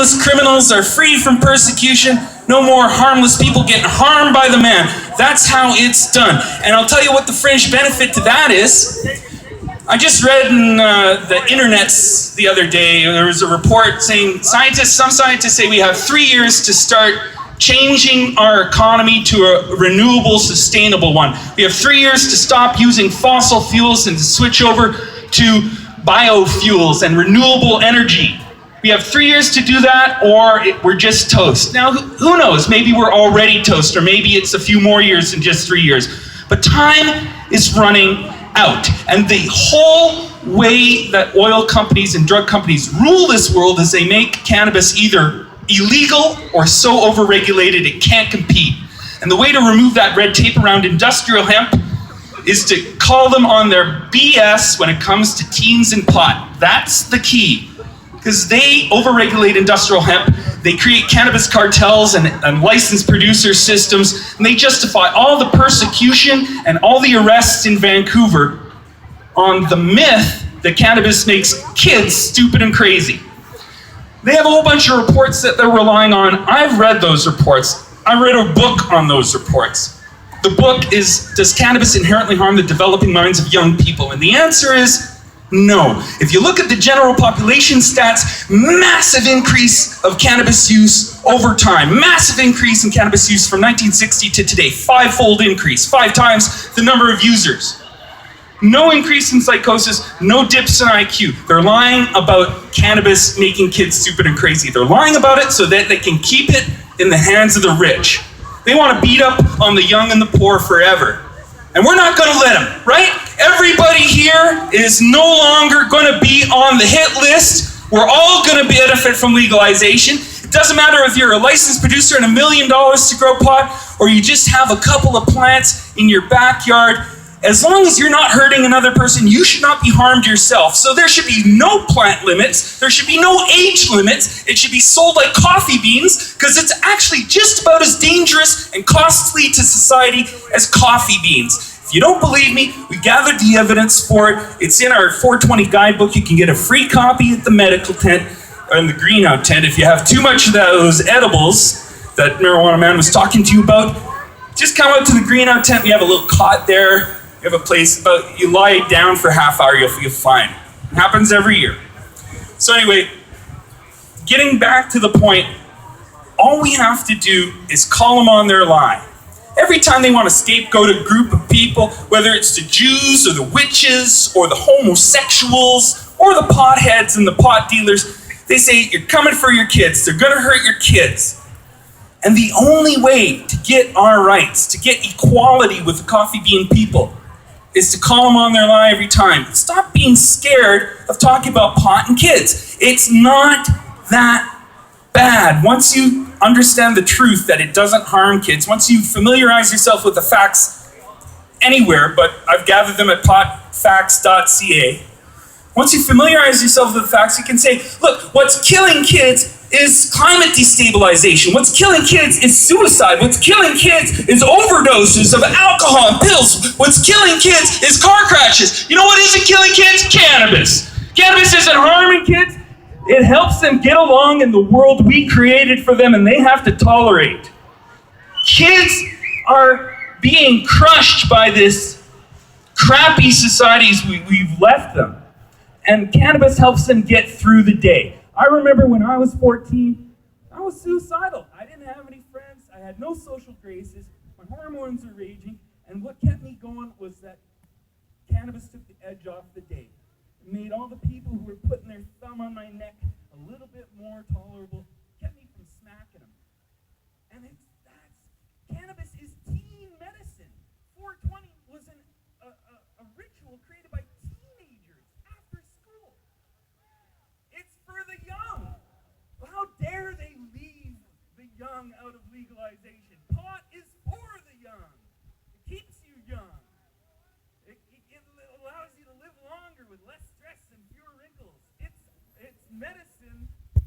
mindless criminals are freed from persecution. No more harmless people getting harmed by the man. That's how it's done. And I'll tell you what the fringe benefit to that is. I just read in the internets the other day, there was a report saying some scientists say we have 3 years to start changing our economy to a renewable, sustainable one. We have 3 years to stop using fossil fuels and to switch over to biofuels and renewable energy. We have 3 years to do that, or we're just toast. Now, who knows? Maybe we're already toast, or maybe it's a few more years than just 3 years. But time is running out. And the whole way that oil companies and drug companies rule this world is they make cannabis either illegal or so overregulated it can't compete. And the way to remove that red tape around industrial hemp is to call them on their BS when it comes to teens and pot. That's the key. Because they overregulate industrial hemp, they create cannabis cartels and licensed producer systems, and they justify all the persecution and all the arrests in Vancouver on the myth that cannabis makes kids stupid and crazy. They have a whole bunch of reports that they're relying on. I've read those reports. I read a book on those reports. The book is, Does Cannabis Inherently Harm the Developing Minds of Young People? And the answer is no. If you look at the general population stats, massive increase of cannabis use over time. Massive increase in cannabis use from 1960 to today. 5-fold increase, 5 times the number of users. No increase in psychosis, no dips in IQ. They're lying about cannabis making kids stupid and crazy. They're lying about it so that they can keep it in the hands of the rich. They want to beat up on the young and the poor forever. And we're not going to let them, right? Everybody here is no longer going to be on the hit list. We're all going to benefit from legalization. It doesn't matter if you're a licensed producer and $1 million to grow pot, or you just have a couple of plants in your backyard. As long as you're not hurting another person, you should not be harmed yourself. So there should be no plant limits. There should be no age limits. It should be sold like coffee beans, because it's actually just about as dangerous and costly to society as coffee beans. If you don't believe me, we gathered the evidence for it. It's in our 420 guidebook. You can get a free copy at the medical tent or in the green-out tent. If you have too much of those edibles that Marijuana Man was talking to you about, just come out to the green-out tent. We have a little cot there. You have a place, but you lie down for a half hour, you'll feel fine. It happens every year. So anyway, getting back to the point, all we have to do is call them on their lie. Every time they want to scapegoat a group of people, whether it's the Jews or the witches or the homosexuals or the potheads and the pot dealers, they say, you're coming for your kids. They're going to hurt your kids. And the only way to get our rights, to get equality with the coffee bean people, is to call them on their lie every time. Stop being scared of talking about pot and kids. It's not that bad. Once you understand the truth that it doesn't harm kids, once you familiarize yourself with the facts anywhere, but I've gathered them at potfacts.ca, once you familiarize yourself with the facts, you can say, look, what's killing kids is climate destabilization. What's killing kids is suicide. What's killing kids is overdoses of alcohol and pills. What's killing kids is car crashes. You know what isn't killing kids? Cannabis. Cannabis isn't harming kids. It helps them get along in the world we created for them and they have to tolerate. Kids are being crushed by this crappy societies we've left them. And cannabis helps them get through the day. I remember when I was 14, I was suicidal. I didn't have any friends. I had no social graces. My hormones were raging. And what kept me going was that cannabis took the edge off the day. It made all the people who were putting their thumb on my neck a little bit more tolerable, kept me from smacking them. And cannabis is teen medicine. 420 was a ritual created by teenagers after school. It's for the young. How dare they leave the young out of legalization? Pot is for the young. It keeps you young. It allows you to live longer with less stress and fewer wrinkles. It's medicine.